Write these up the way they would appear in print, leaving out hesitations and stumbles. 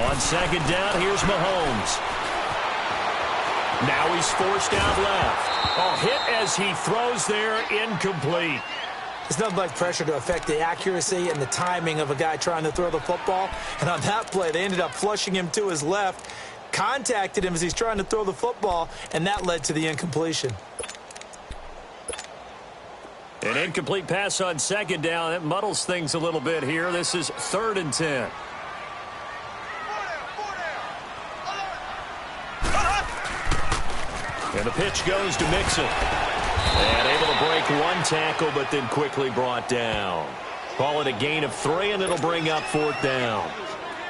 On second down, here's Mahomes. Now he's forced out left. Oh, hit as he throws there, incomplete. It's nothing like pressure to affect the accuracy and the timing of a guy trying to throw the football. And on that play, they ended up flushing him to his left, contacted him as he's trying to throw the football, and that led to the incompletion. An incomplete pass on second down. It muddles things a little bit here. This is 3rd and 10. And the pitch goes to Mixon. And able to break one tackle, but then quickly brought down. Call it a gain of 3, and it'll bring up 4th down.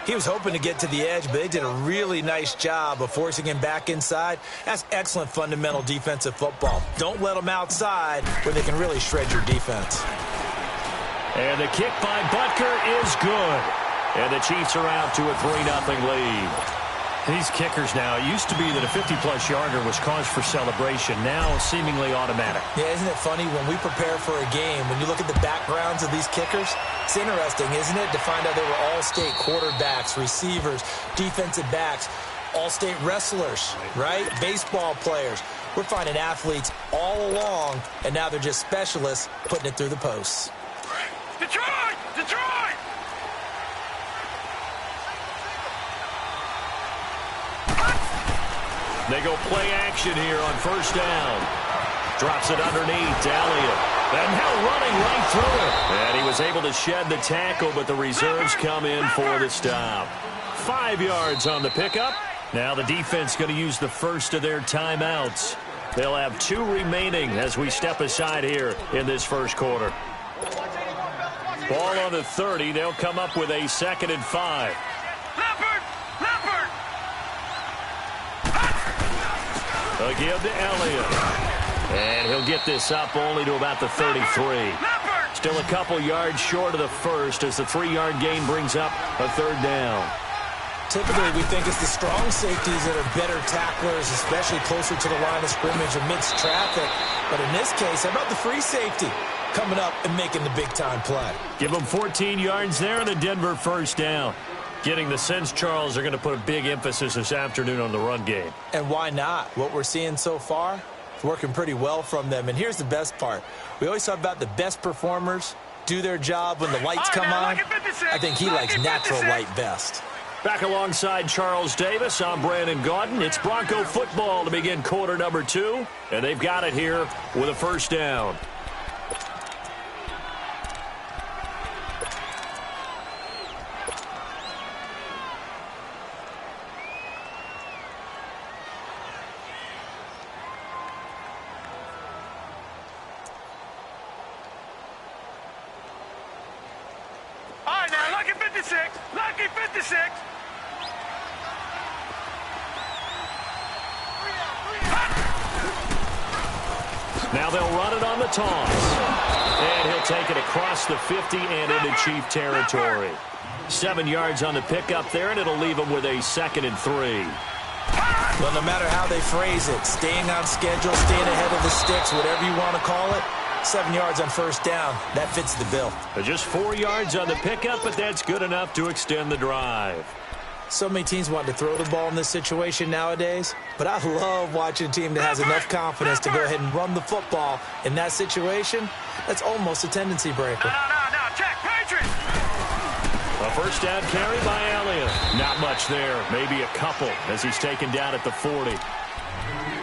He was hoping to get to the edge, but they did a really nice job of forcing him back inside. That's excellent fundamental defensive football. Don't let them outside where they can really shred your defense. And the kick by Butker is good. And the Chiefs are out to a 3-0 lead. These kickers now, it used to be that a 50-plus yarder was cause for celebration. Now seemingly automatic. Yeah, isn't it funny when we prepare for a game, when you look at the backgrounds of these kickers, it's interesting, isn't it, to find out they were all-state quarterbacks, receivers, defensive backs, all-state wrestlers, right? Baseball players. We're finding athletes all along, and now they're just specialists putting it through the posts. Detroit! Detroit! They go play action here on 1st down. Drops it underneath, Elliott. And now running right through it. And he was able to shed the tackle, but the reserves come in for the stop. 5 yards on the pickup. Now the defense going to use the first of their timeouts. They'll have 2 remaining as we step aside here in this first quarter. Ball on the 30. They'll come up with a 2nd and 5. They'll give to Elliott. And he'll get this up only to about the 33. Still a couple yards short of the first as the 3-yard gain brings up a 3rd down. Typically, we think it's the strong safeties that are better tacklers, especially closer to the line of scrimmage amidst traffic. But in this case, how about the free safety coming up and making the big-time play? Give them 14 yards there and a Denver 1st down. Getting the sense, Charles, they're going to put a big emphasis this afternoon on the run game. And why not? What we're seeing so far is working pretty well from them. And here's the best part. We always talk about the best performers do their job when the lights come on. I think he likes natural light best. Back alongside Charles Davis, I'm Brandon Gaudin. It's Bronco football to begin quarter number 2. And they've got it here with a 1st down. Lucky 56. Now they'll run it on the toss. And he'll take it across the 50 and into Chief territory. 7 yards on the pickup there, and it'll leave him with a 2nd and 3. Well, no matter how they phrase it, staying on schedule, staying ahead of the sticks, whatever you want to call it, 7 yards on 1st down. That fits the bill. Just 4 yards on the pickup, but that's good enough to extend the drive. So many teams want to throw the ball in this situation nowadays, but I love watching a team that has enough confidence to go ahead and run the football in that situation. That's almost a tendency breaker. No, check, Patriots! A 1st down carry by Elliott. Not much there, maybe a couple as he's taken down at the 40.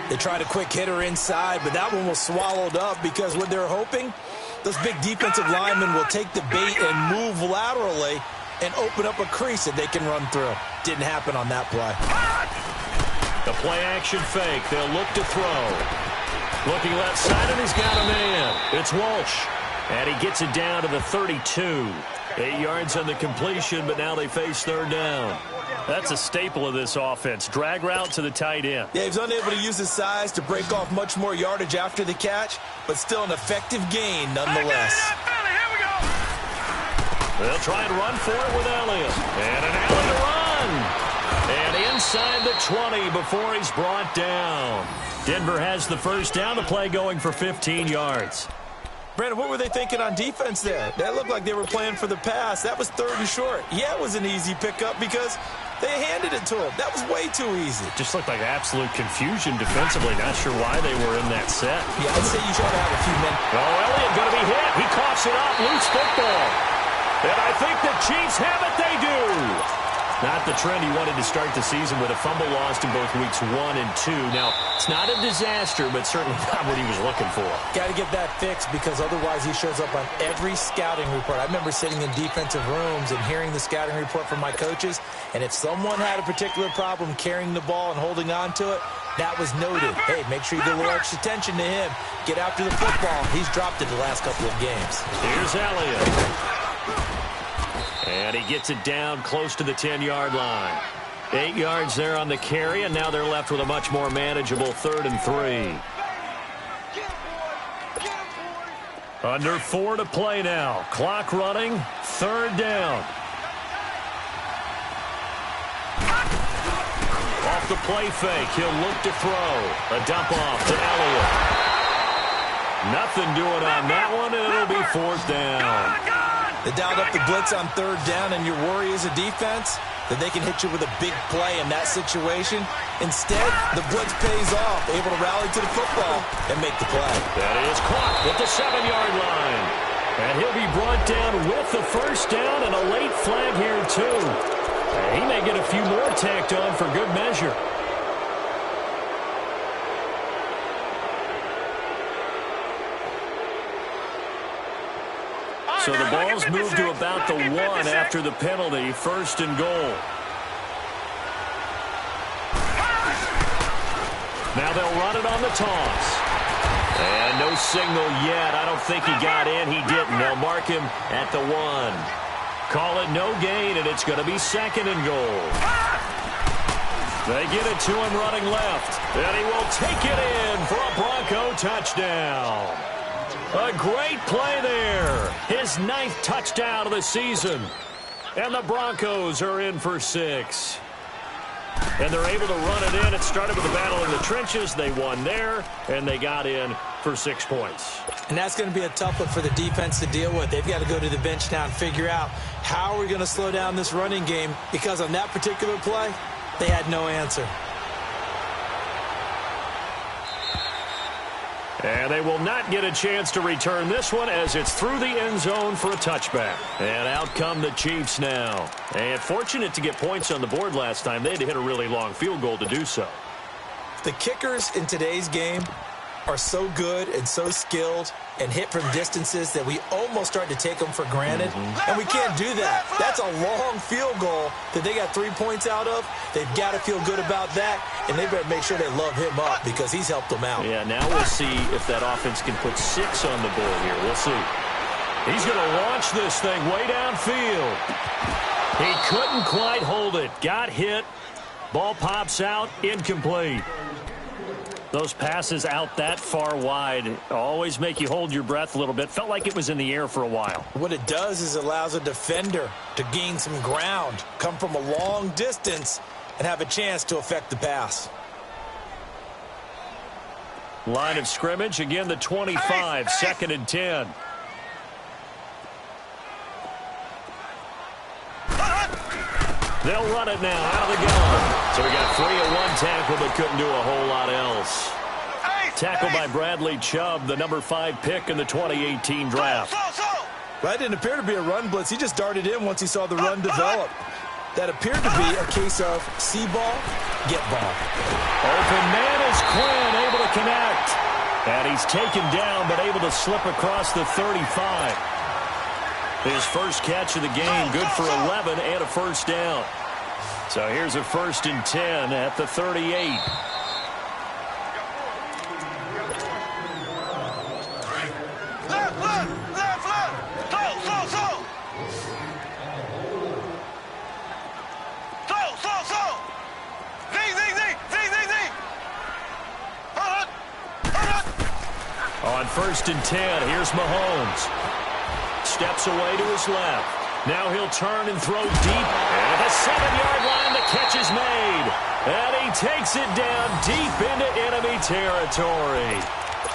They tried a quick hitter inside, but that one was swallowed up because what they're hoping, those big defensive linemen will take the bait and move laterally and open up a crease that they can run through. Didn't happen on that play. The play action fake. They'll look to throw. Looking left side, and he's got a man. It's Walsh. And he gets it down to the 32. 8 yards on the completion, but now they face 3rd down. That's a staple of this offense. Drag route to the tight end. Yeah, he's unable to use his size to break off much more yardage after the catch, but still an effective gain nonetheless. They'll try and run for it with Elliott. And an Elliott run. And inside the 20 before he's brought down. Denver has the 1st down. The play going for 15 yards. Brandon, what were they thinking on defense there? That looked like they were playing for the pass. That was 3rd and short. Yeah, it was an easy pickup because They handed it to him. That was way too easy. Just looked like absolute confusion defensively. Not sure why they were in that set. Yeah, I'd say you should have a few minutes. Oh, Elliott going to be hit. He coughs it up. Loose football. And I think the Chiefs have it. They do. Not the trend he wanted to start the season with a fumble lost in both weeks 1 and 2. Now, it's not a disaster, but certainly not what he was looking for. Got to get that fixed because otherwise he shows up on every scouting report. I remember sitting in defensive rooms and hearing the scouting report from my coaches, and if someone had a particular problem carrying the ball and holding on to it, that was noted. Hey, make sure you give a little extra attention to him. Get after the football. He's dropped it the last couple of games. Here's Elliott. And he gets it down close to the 10-yard line. 8 yards there on the carry, and now they're left with a much more manageable 3rd and 3. Under 4 to play now. Clock running. 3rd down. Off the play fake. He'll look to throw. A dump off to Elliott. Nothing doing on that one, and it'll be 4th down. They dialed up the blitz on 3rd down, and your worry as a defense that they can hit you with a big play in that situation. Instead, the blitz pays off, able to rally to the football and make the play. That is caught at the 7-yard line. And he'll be brought down with the 1st down and a late flag here, too. He may get a few more tacked on for good measure. So the ball's moved to about the 1 after the penalty. 1st and goal. Now they'll run it on the toss. And no signal yet. I don't think he got in. He didn't. They'll mark him at the 1. Call it no gain, and it's going to be 2nd and goal. They get it to him running left. And he will take it in for a Bronco touchdown. A great play there. His 9th touchdown of the season. And the Broncos are in for 6. And they're able to run it in. It started with a battle in the trenches. They won there, and they got in for 6 points. And that's going to be a tough one for the defense to deal with. They've got to go to the bench now and figure out how are we going to slow down this running game, because on that particular play, they had no answer. And they will not get a chance to return this one as it's through the end zone for a touchback. And out come the Chiefs now. And fortunate to get points on the board last time. They had to hit a really long field goal to do so. The kickers in today's game are so good and so skilled and hit from distances that we almost start to take them for granted. And we can't do that. That's a long field goal that they got 3 points out of. They've got to feel good about that, and they better make sure they love him up because he's helped them out. Yeah, now we'll see if that offense can put 6 on the board here. We'll see. He's going to launch this thing way downfield. He couldn't quite hold it. Got hit. Ball pops out. Incomplete. Those passes out that far wide always make you hold your breath a little bit. Felt like it was in the air for a while. What it does is it allows a defender to gain some ground, come from a long distance, and have a chance to affect the pass. Line of scrimmage, again the 25, 2nd and 10. They'll run it now out of the gun. So we got 3 at 1 tackle, but couldn't do a whole lot else. Tackled by Bradley Chubb, the number 5 pick in the 2018 draft. That didn't appear to be a run blitz. He just darted in once he saw the run develop. That appeared to be a case of see ball, get ball. Open man is Quinn, able to connect. And he's taken down, but able to slip across the 35. His first catch of the game, good for 11 and a 1st down. So here's a 1st and 10 at the 38. On 1st and 10, here's Mahomes. Steps away to his left. Now he'll turn and throw deep. And at the 7-yard line, the catch is made. And he takes it down deep into enemy territory.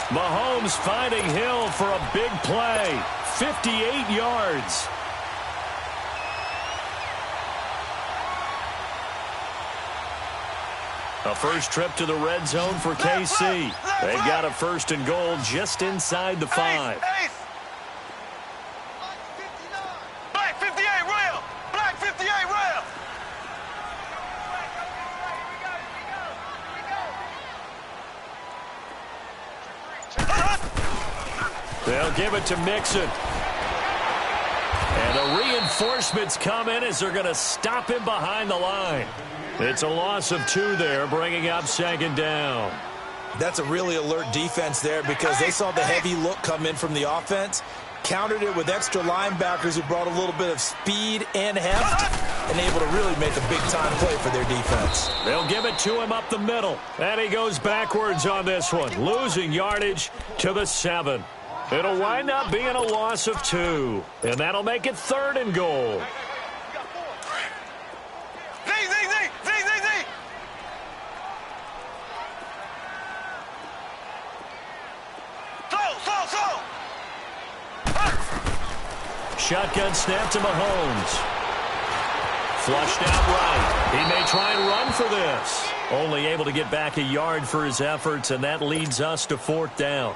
Mahomes finding Hill for a big play. 58 yards. A first trip to the red zone for KC. They've got a 1st and goal just inside the 5. Black 58 rail. Black 58 rail. They'll give it to Mixon. And the reinforcements come in as they're going to stop him behind the line. It's a loss of 2 there, bringing up 2nd down. That's a really alert defense there because they saw the heavy look come in from the offense, countered it with extra linebackers who brought a little bit of speed and heft, and able to really make a big-time play for their defense. They'll give it to him up the middle, and he goes backwards on this one, losing yardage to the 7. It'll wind up being a loss of 2, and that'll make it 3rd and goal. Shotgun snap to Mahomes. Flushed out right. He may try and run for this. Only able to get back a yard for his efforts, and that leads us to 4th down.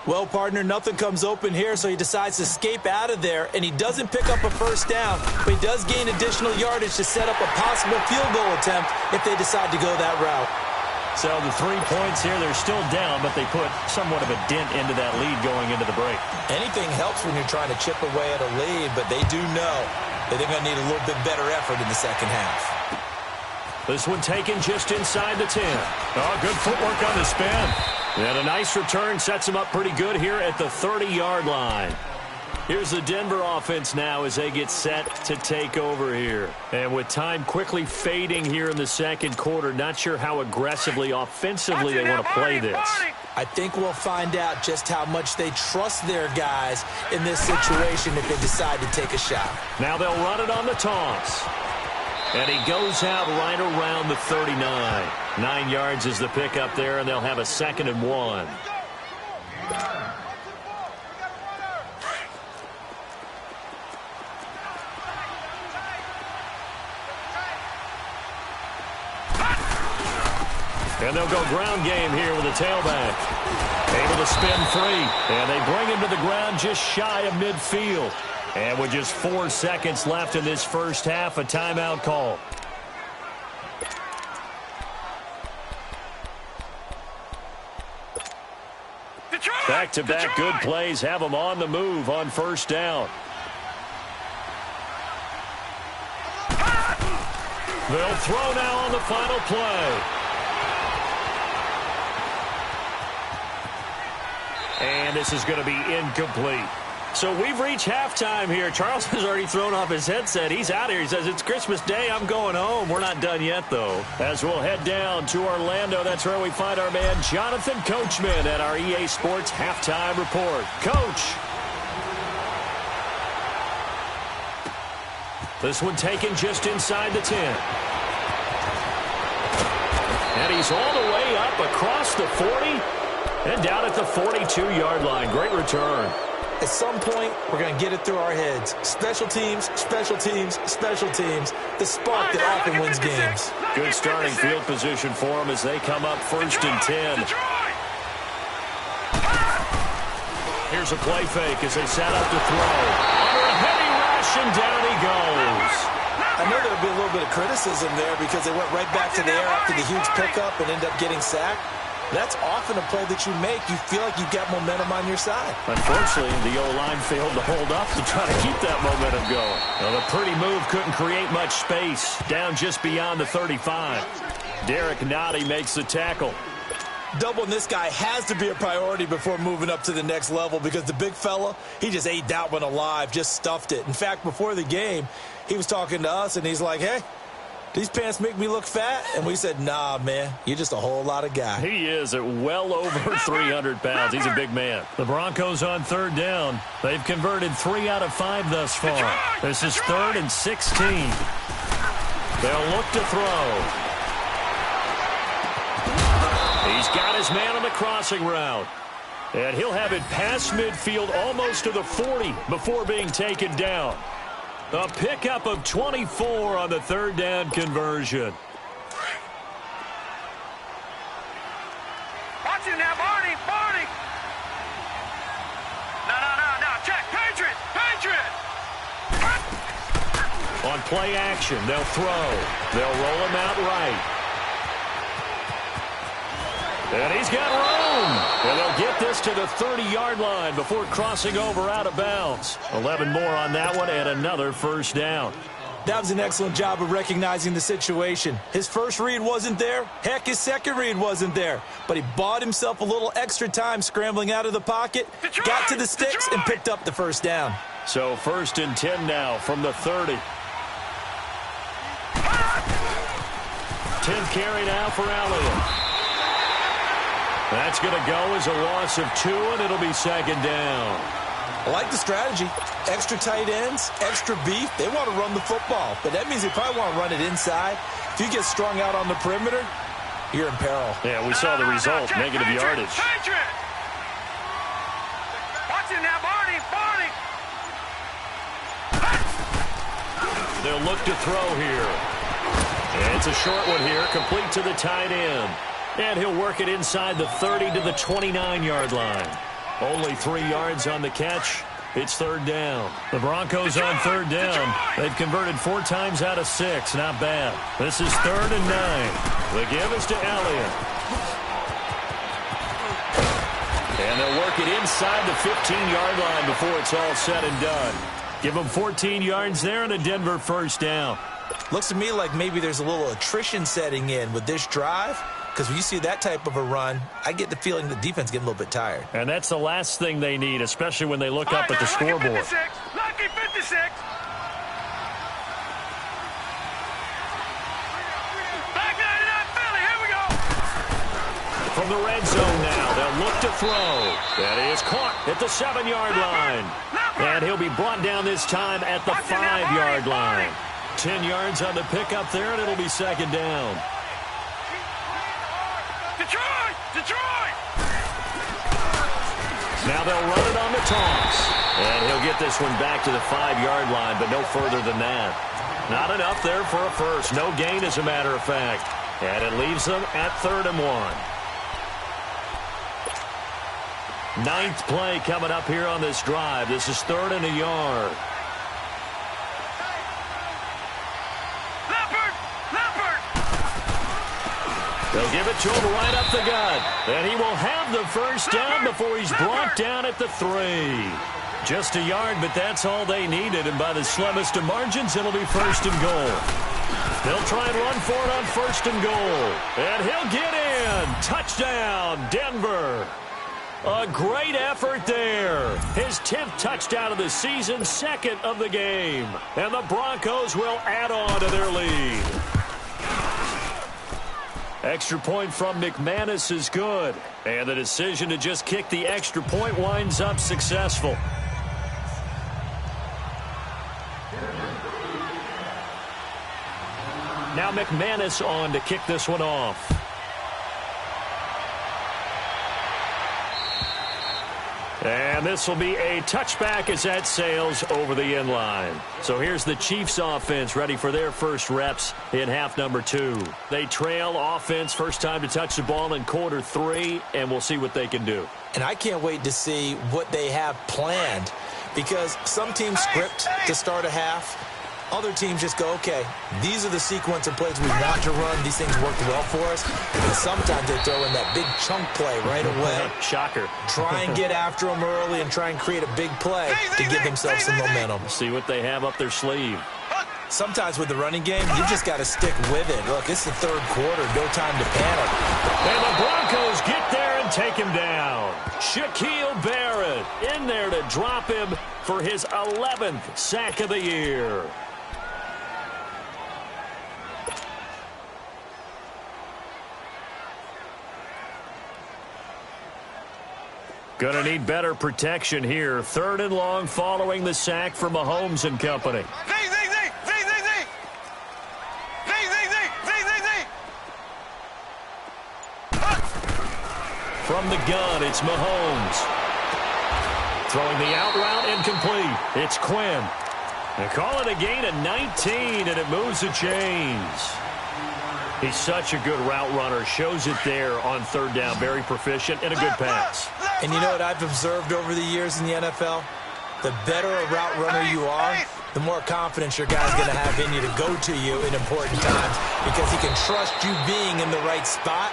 Well, partner, nothing comes open here, so he decides to escape out of there, and he doesn't pick up a 1st down, but he does gain additional yardage to set up a possible field goal attempt if they decide to go that route. So the 3 points here, they're still down, but they put somewhat of a dent into that lead going into the break. Anything helps when you're trying to chip away at a lead, but they do know that they're going to need a little bit better effort in the second half. This one taken just inside the 10. Oh, good footwork on the spin. And a nice return sets him up pretty good here at the 30-yard line. Here's the Denver offense now as they get set to take over here. And with time quickly fading here in the 2nd quarter, not sure how aggressively, offensively they want to play this. I think we'll find out just how much they trust their guys in this situation if they decide to take a shot. Now they'll run it on the toss. And he goes out right around the 39. 9 yards is the pickup there, and they'll have a 2nd and 1. And they'll go ground game here with a tailback. Able to spin free, and they bring him to the ground just shy of midfield. And with just 4 seconds left in this first half, a timeout call. Back-to-back good plays have them on the move on 1st down. They'll throw now on the final play. And this is going to be incomplete. So we've reached halftime here. Charles has already thrown off his headset. He's out here. He says, it's Christmas Day. I'm going home. We're not done yet, though. As we'll head down to Orlando, that's where we find our man Jonathan Coachman at our EA Sports Halftime Report. Coach. This one taken just inside the 10. And he's all the way up across the 40 and down at the 42-yard line. Great return. At some point, we're going to get it through our heads. Special teams, special teams, special teams. The spark that often wins games. Good starting field position for them as they come up 1st and 10. Here's a play fake as they set up to throw. Under a heavy rush, and down he goes. I know there'll be a little bit of criticism there because they went right back to the air after the huge pickup and ended up getting sacked. That's often a play that you make. You feel like you've got momentum on your side. Unfortunately, the O-line failed to hold up to try to keep that momentum going. Well, the pretty move couldn't create much space. Down just beyond the 35. Derek Nottie makes the tackle. Doubling this guy has to be a priority before moving up to the next level because the big fella, he just ate that one alive, just stuffed it. In fact, before the game, he was talking to us, and he's like, hey, these pants make me look fat? And we said, nah, man, you're just a whole lot of guy. He is at well over 300 pounds. He's a big man. The Broncos on 3rd down. They've converted 3 out of 5 thus far. This is 3rd and 16. They'll look to throw. He's got his man on the crossing route. And he'll have it past midfield almost to the 40 before being taken down. A pickup of 24 on the 3rd down conversion. play action. They'll throw. They'll roll him out right. And he's got room. And they'll get this to the 30-yard line before crossing over out of bounds. 11 more on that one and another first down. That was an excellent job of recognizing the situation. His first read wasn't there. Heck, his second read wasn't there. But he bought himself a little extra time scrambling out of the pocket, got to the sticks, and picked up the first down. So 1st and 10 now from the 30. 10th carry now for Elliott. That's going to go as a loss of 2, and it'll be 2nd down. I like the strategy. Extra tight ends, extra beef. They want to run the football, but that means they probably want to run it inside. If you get strung out on the perimeter, you're in peril. Yeah, we saw the result, negative yardage. Watch it now, Barney. They'll look to throw here. And it's a short one here, complete to the tight end. And he'll work it inside the 30 to the 29-yard line. Only 3 yards on the catch. It's 3rd down. The Broncos on 3rd down. They've converted 4 times out of 6. Not bad. This is 3rd and 9. The give is to Elliott. And they'll work it inside the 15-yard line before it's all said and done. Give them 14 yards there and a Denver first down. Looks to me like maybe there's a little attrition setting in with this drive. Because when you see that type of a run, I get the feeling the defense getting a little bit tired. And that's the last thing they need, especially when they look up at the scoreboard. Lucky 56. Back 99 Philly, here we go. From the red zone now, they'll look to throw. That is caught at the 7-yard line. And he'll be brought down this time at the 5-yard line. 10 yards on the pickup there, and it'll be 2nd down. Detroit! Now they'll run it on the toss. And he'll get this one back to the 5-yard line, but no further than that. Not enough there for a first. No gain, as a matter of fact. And it leaves them at 3rd and 1. 9th play coming up here on this drive. This is 3rd and a yard. They'll give it to him right up the gut. And he will have the first down before he's brought down at the 3. Just a yard, but that's all they needed. And by the slimmest of margins, it'll be 1st and goal. They'll try and run for it on 1st and goal. And he'll get in. Touchdown, Denver. A great effort there. His 10th touchdown of the season, 2nd of the game. And the Broncos will add on to their lead. Extra point from McManus is good. And the decision to just kick the extra point winds up successful. Now McManus on to kick this one off. And this will be a touchback as that sails over the end line. So here's the Chiefs offense ready for their first reps in half number 2. They trail offense first time to touch the ball in quarter 3, and we'll see what they can do. And I can't wait to see what they have planned, because some teams script to start a half. Other teams just go, okay, these are the sequence of plays we want to run. These things worked well for us. And sometimes they throw in that big chunk play right away. Shocker. Try and get after them early and try and create a big play to give themselves some momentum. See what they have up their sleeve. Sometimes with the running game, you just got to stick with it. Look, it's the 3rd quarter. No time to panic. And the Broncos get there and take him down. Shaquille Barrett in there to drop him for his 11th sack of the year. Gonna need better protection here. 3rd and long following the sack from Mahomes and company. From the gun, it's Mahomes. Throwing the out route incomplete. It's Quinn. They call it a gain of 19, and it moves the chains. He's such a good route runner. Shows it there on 3rd down. Very proficient and a good pass. And you know what I've observed over the years in the NFL? The better a route runner you are, the more confidence your guy's going to have in you to go to you in important times because he can trust you being in the right spot,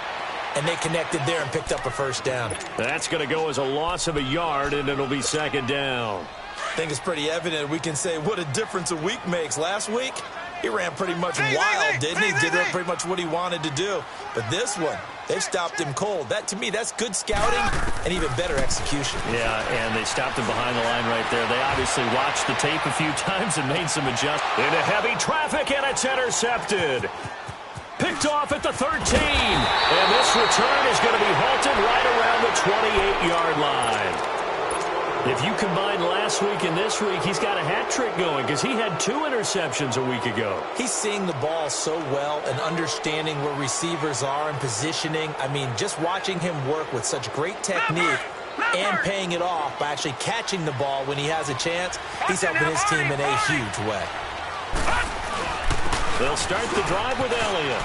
and they connected there and picked up a first down. That's going to go as a loss of a yard, and it'll be second down. I think it's pretty evident we can say what a difference a week makes. Last week, he ran pretty much wild, didn't he? Did pretty much what he wanted to do. But this one, they've stopped him cold. That, to me, that's good scouting and even better execution. Yeah, and they stopped him behind the line right there. They obviously watched the tape a few times and made some adjustments. Into heavy traffic, and it's intercepted. Picked off at the 13. And this return is going to be halted right around the 28-yard line. If you combine last week and this week, he's got a hat trick going because he had 2 interceptions a week ago. He's seeing the ball so well and understanding where receivers are and positioning. I mean, just watching him work with such great technique and paying it off by actually catching the ball when he has a chance, he's helping his team in a huge way. They'll start the drive with Elliott.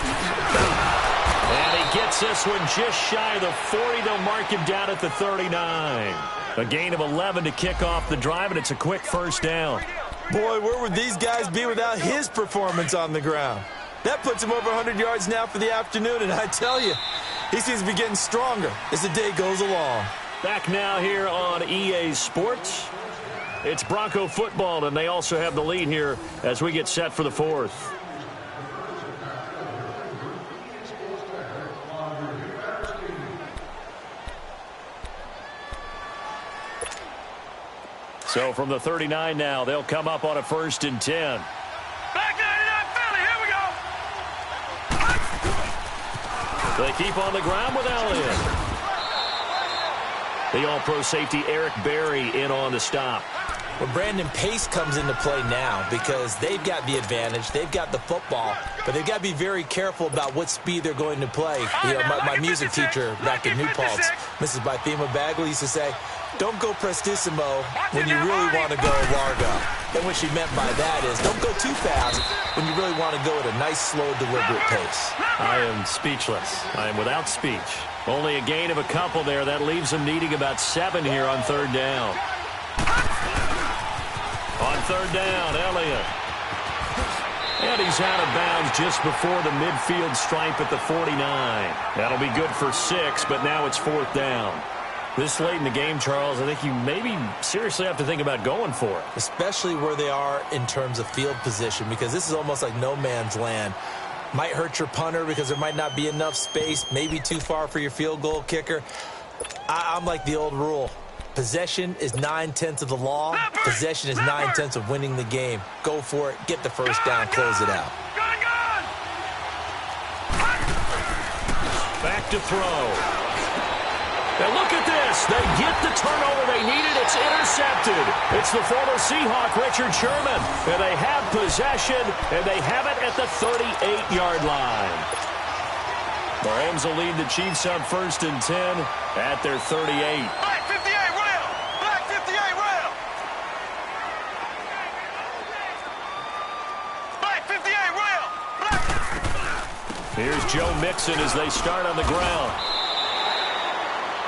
And he gets this one just shy of the 40. They'll mark him down at the 39. A gain of 11 to kick off the drive, and it's a quick first down. Boy, where would these guys be without his performance on the ground? That puts him over 100 yards now for the afternoon, and I tell you, he seems to be getting stronger as the day goes along. Back now here on EA Sports. It's Bronco football, and they also have the lead here as we get set for the fourth. So from the 39 now, they'll come up on a 1st and 10. Back 99 Philly, here we go. They keep on the ground with Elliott. The all-pro safety Eric Berry in on the stop. Well, Brandon, pace comes into play now because they've got the advantage. They've got the football, but they've got to be very careful about what speed they're going to play. You know, my music teacher back in New Paltz, Mrs. Bythema Bagley, used to say, don't go prestissimo when you really want to go largo. And what she meant by that is don't go too fast when you really want to go at a nice, slow, deliberate pace. I am speechless. I am without speech. Only a gain of a couple there. That leaves them needing about 7 here on 3rd down. On 3rd down, Elliott. And he's out of bounds just before the midfield stripe at the 49. That'll be good for 6, but now it's 4th down. This late in the game, Charles, I think you maybe seriously have to think about going for it. Especially where they are in terms of field position, because this is almost like no man's land. Might hurt your punter because there might not be enough space, maybe too far for your field goal kicker. I'm like the old rule. Possession is 9/10 of the law. Possession is 9/10 of winning the game. Go for it. Get the first down. Close it out. Back to throw. Now look at this. They get the turnover they needed. It's intercepted. It's the former Seahawk, Richard Sherman. And they have possession, and they have it at the 38-yard line. The Rams will lead the Chiefs on 1st and 10 at their 38. Black 58 rail. Black 58 rail. Black 58 rail. Black. Here's Joe Mixon as they start on the ground.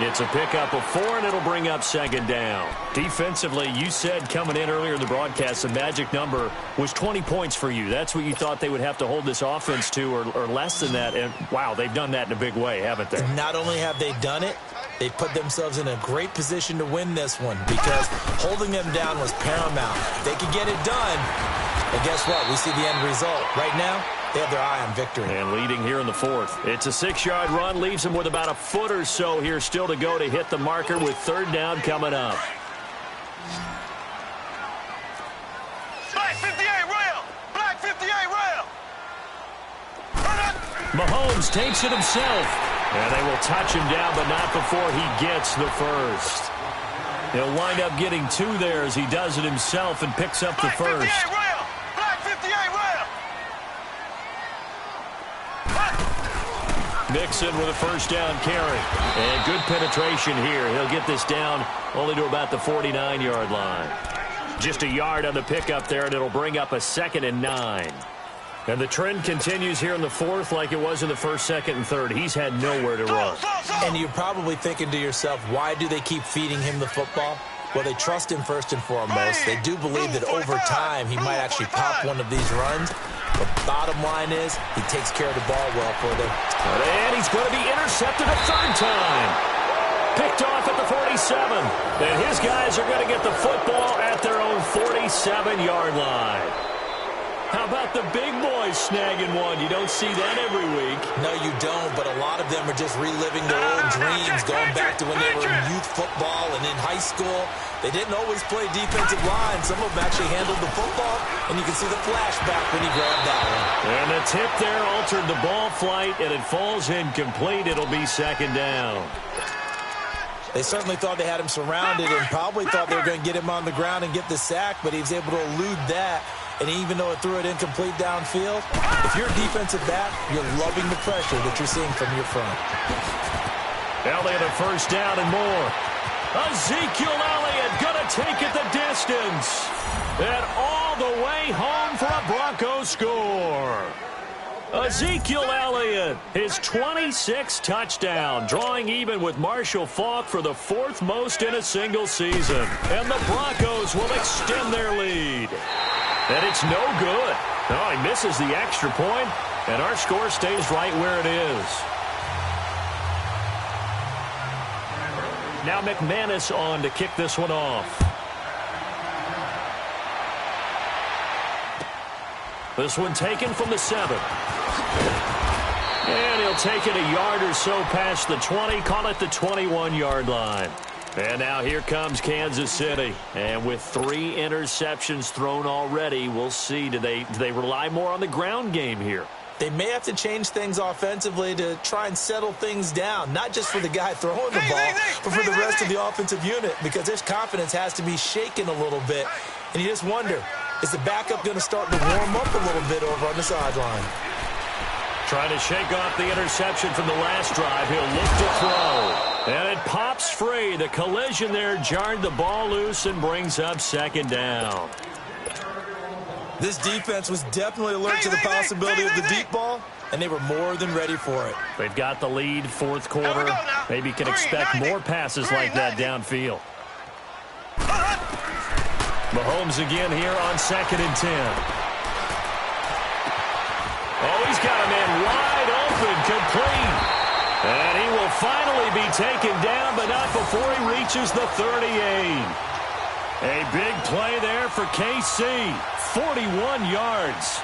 It's a pickup of 4, and it'll bring up 2nd down. Defensively, you said coming in earlier in the broadcast, the magic number was 20 points for you. That's what you thought they would have to hold this offense to, or less than that. And, wow, they've done that in a big way, haven't they? Not only have they done it, they put themselves in a great position to win this one because holding them down was paramount. They could get it done, and guess what? We see the end result. Right now, they have their eye on victory. And leading here in the 4th. It's a 6-yard run. Leaves them with about a foot or so here still to go to hit the marker with 3rd down coming up. Black 58 rail. Black 58 rail. Mahomes takes it himself. And they will touch him down, but not before he gets the first. He'll wind up getting 2 there as he does it himself and picks up the first. Black 58 rail. Black 58 rail. Mixon with a 1st down carry. And good penetration here. He'll get this down only to about the 49-yard line. Just a yard on the pickup there, and it'll bring up a 2nd and 9. And the trend continues here in the 4th like it was in the 1st, 2nd, and 3rd. He's had nowhere to run. And you're probably thinking to yourself, why do they keep feeding him the football? Well, they trust him first and foremost. They do believe that over time he might actually pop one of these runs. But bottom line is he takes care of the ball well for them. And he's going to be intercepted a third time. Picked off at the 47. And his guys are going to get the football at their own 47-yard line. How about the big boys snagging one? You don't see that every week. No, you don't, but a lot of them are just reliving their old dreams, going back to when they were in youth football and in high school. They didn't always play defensive line. Some of them actually handled the football, and you can see the flashback when he grabbed that one. And the tip there altered the ball flight, and it falls incomplete. It'll be second down. They certainly thought they had him surrounded and probably thought they were going to get him on the ground and get the sack, but he was able to elude that. And even though it threw it incomplete downfield, if you're a defensive back, you're loving the pressure that you're seeing from your front. Elliott a first down and more. Ezekiel Elliott going to take it the distance. And all the way home for a Broncos score. Ezekiel Elliott, his 26th touchdown, drawing even with Marshall Faulk for the 4th most in a single season. And the Broncos will extend their lead. And it's no good. Oh, he misses the extra point, and our score stays right where it is. Now McManus on to kick this one off. This one taken from the 7. And he'll take it a yard or so past the 20, call it the 21-yard line. And now here comes Kansas City. And with 3 interceptions thrown already, we'll see. Do they rely more on the ground game here? They may have to change things offensively to try and settle things down, not just for the guy throwing the ball, but for the rest of the offensive unit, because his confidence has to be shaken a little bit. And you just wonder, is the backup going to start to warm up a little bit over on the sideline? Trying to shake off the interception from the last drive. He'll look to throw. And it pops free. The collision there jarred the ball loose and brings up second down. This defense was definitely alert to the possibility of the deep ball, and they were more than ready for it. They've got the lead, 4th quarter. Maybe can expect more passes like that downfield. Mahomes again here on 2nd and 10. Oh, he's got a man wide open, complete. And he will finally be taken down, but not before he reaches the 38. A big play there for KC. 41 yards.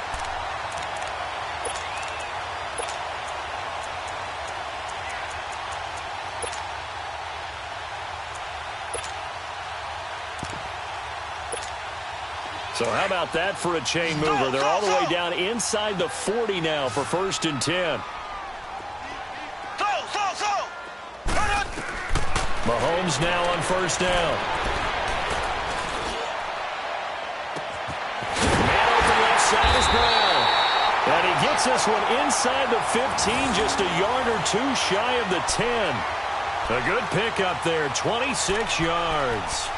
So how about that for a chain mover? They're all the way down inside the 40 now for 1st and 10. Mahomes now on 1st down. Man open left side is Brown. And he gets this one inside the 15, just a yard or 2 shy of the 10. A good pickup there, 26 yards.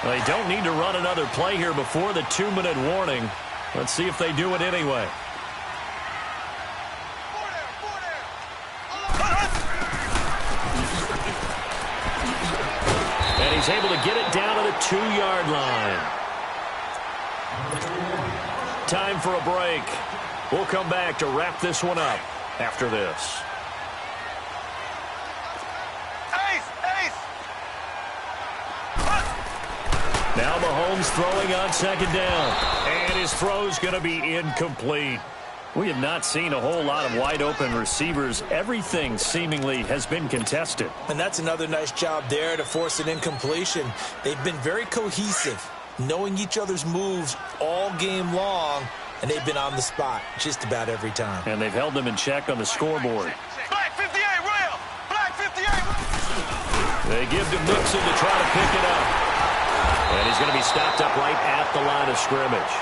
They don't need to run another play here before the 2-minute warning. Let's see if they do it anyway. And he's able to get it down to the 2-yard line. Time for a break. We'll come back to wrap this one up after this. Now Mahomes throwing on 2nd down. And his throw's going to be incomplete. We have not seen a whole lot of wide-open receivers. Everything seemingly has been contested. And that's another nice job there to force an incompletion. They've been very cohesive, knowing each other's moves all game long, and they've been on the spot just about every time. And they've held them in check on the scoreboard. Black 58, real! Black 58! They give to Mixon to try to pick it up. And he's going to be stopped up right at the line of scrimmage.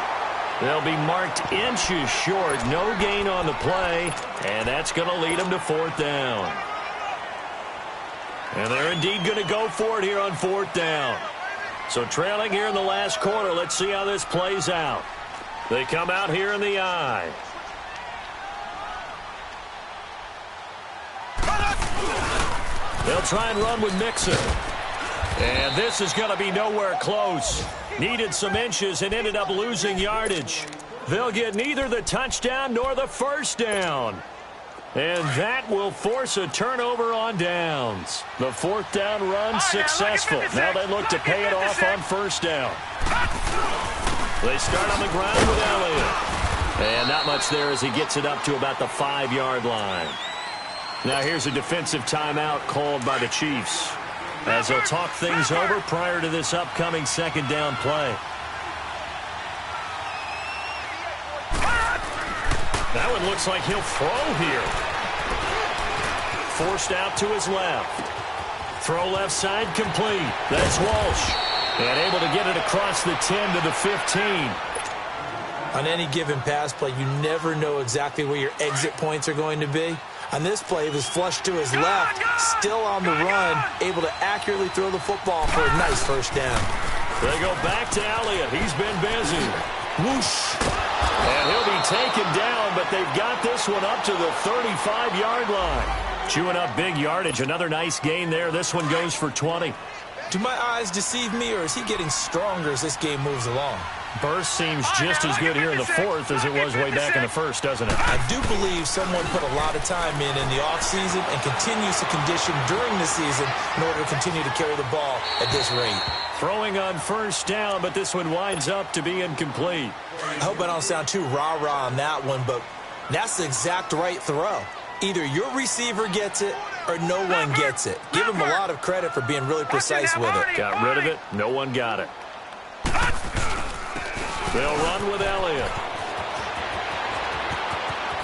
They'll be marked inches short. No gain on the play. And that's going to lead them to 4th down. And they're indeed going to go for it here on 4th down. So trailing here in the last quarter. Let's see how this plays out. They come out here in the I. They'll try and run with Mixon. And this is going to be nowhere close. Needed some inches and ended up losing yardage. They'll get neither the touchdown nor the first down. And that will force a turnover on downs. The fourth down run successful. Now they look to pay it off on first down. They start on the ground with Elliott. And not much there as he gets it up to about the 5-yard line. Now here's a defensive timeout called by the Chiefs, as they'll talk things over prior to this upcoming second down play. That one looks like he'll throw here. Forced out to his left. Throw left side complete. That's Walsh. And able to get it across the 10 to the 15. On any given pass play, you never know exactly where your exit points are going to be. On this play, it was flushed to his left, still on the run, able to accurately throw the football for a nice first down. They go back to Elliott. He's been busy. Whoosh. And he'll be taken down, but they've got this one up to the 35-yard line. Chewing up big yardage. Another nice gain there. This one goes for 20. Do my eyes deceive me, or is he getting stronger as this game moves along? Burst seems just as good here in the fourth as it was way back in the first, doesn't it? I do believe someone put a lot of time in the offseason and continues to condition during the season in order to continue to carry the ball at this rate. Throwing on first down, but this one winds up to be incomplete. I hope I don't sound too rah-rah on that one, but that's the exact right throw. Either your receiver gets it or no one gets it. Give him a lot of credit for being really precise with it. Got rid of it. No one got it. They'll run with Elliott.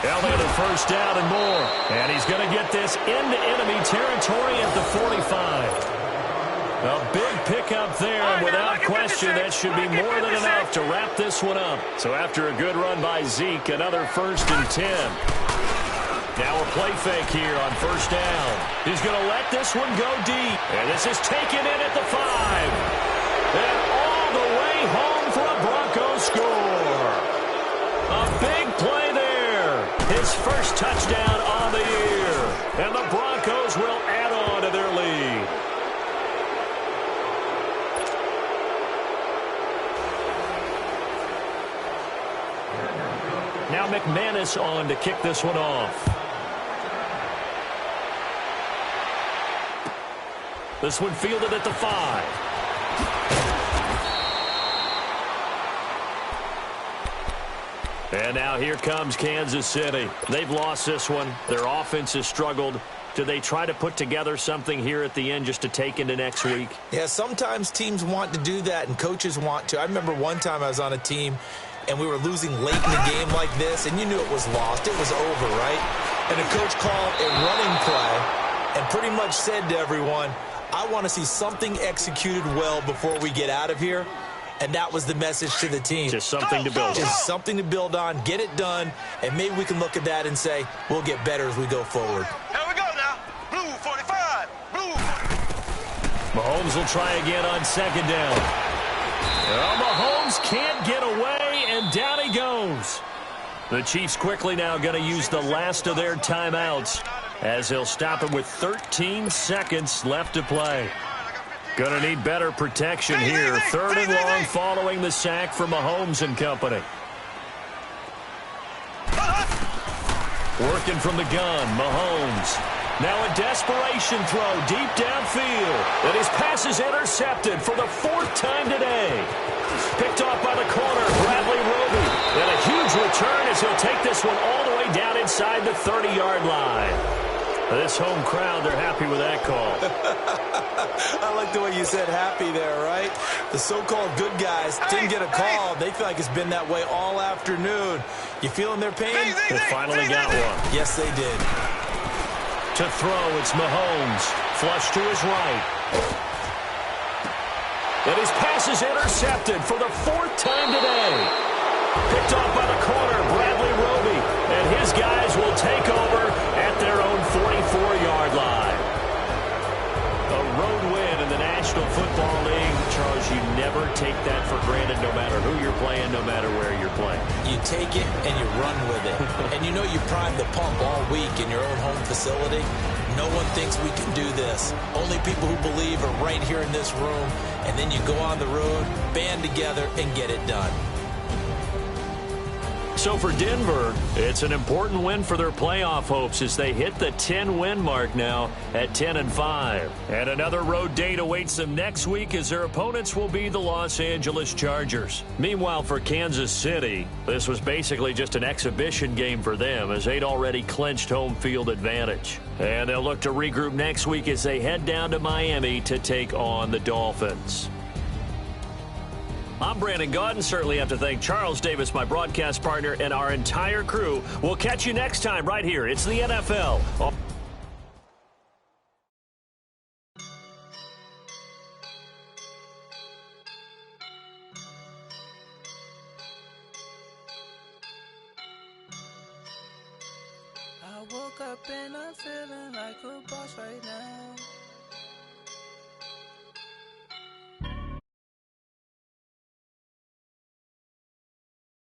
Elliott a first down and more. And he's going to get this into enemy territory at the 45. A big pickup there, and without question, that should be more than enough to wrap this one up. So after a good run by Zeke, another 1st and 10. Now a play fake here on first down. He's going to let this one go deep. And this is taken in at the 5. And all the way home for a Broncos score. A big play there. His first touchdown on the year. And the Broncos will add on to their lead. Now McManus on to kick this one off. This one fielded at the 5. And now here comes Kansas City. They've lost this one. Their offense has struggled. Do they try to put together something here at the end just to take into next week? Yeah, sometimes teams want to do that and coaches want to. I remember one time I was on a team and we were losing late in the game like this, and you knew it was lost. It was over, right? And the coach called a running play and pretty much said to everyone, I want to see something executed well before we get out of here. And that was the message to the team. Just something to build on. Just something to build on, get it done, and maybe we can look at that and say, we'll get better as we go forward. Here we go now. Blue 45. Blue 45. Mahomes will try again on second down. Well, Mahomes can't get away, and down he goes. The Chiefs quickly now going to use the last of their timeouts as they'll stop it with 13 seconds left to play. Going to need better protection here. 3rd and long following the sack for Mahomes and company. Working from the gun, Mahomes. Now a desperation throw deep downfield. And his pass is intercepted for the 4th time today. Picked off by the corner, Bradley Roby. And a huge return as he'll take this one all the way down inside the 30-yard line. This home crowd, they're happy with that call. I like the way you said happy there, right? The so-called good guys didn't get a call. They feel like it's been that way all afternoon. You feeling their pain? They finally got one. Yes, they did. To throw, it's Mahomes. Flush to his right. And his pass is intercepted for the 4th time today. Picked off by the corner, Bradley Roby. And his guys will take over at their own 44-yard line. A road win in the National Football League. Charles, you never take that for granted no matter who you're playing, no matter where you're playing. You you take it and you run with it. And you know you prime the pump all week in your own home facility. No one thinks we can do this. Only people who believe are right here in this room. And then you go on the road, band together, and get it done. So for Denver, it's an important win for their playoff hopes as they hit the 10-win mark now at 10-5. And another road date awaits them next week as their opponents will be the Los Angeles Chargers. Meanwhile, for Kansas City, this was basically just an exhibition game for them as they'd already clinched home field advantage. And they'll look to regroup next week as they head down to Miami to take on the Dolphins. I'm Brandon Gaudin. Certainly have to thank Charles Davis, my broadcast partner, and our entire crew. We'll catch you next time right here. It's the NFL. I woke up and I'm feeling like a boss right now.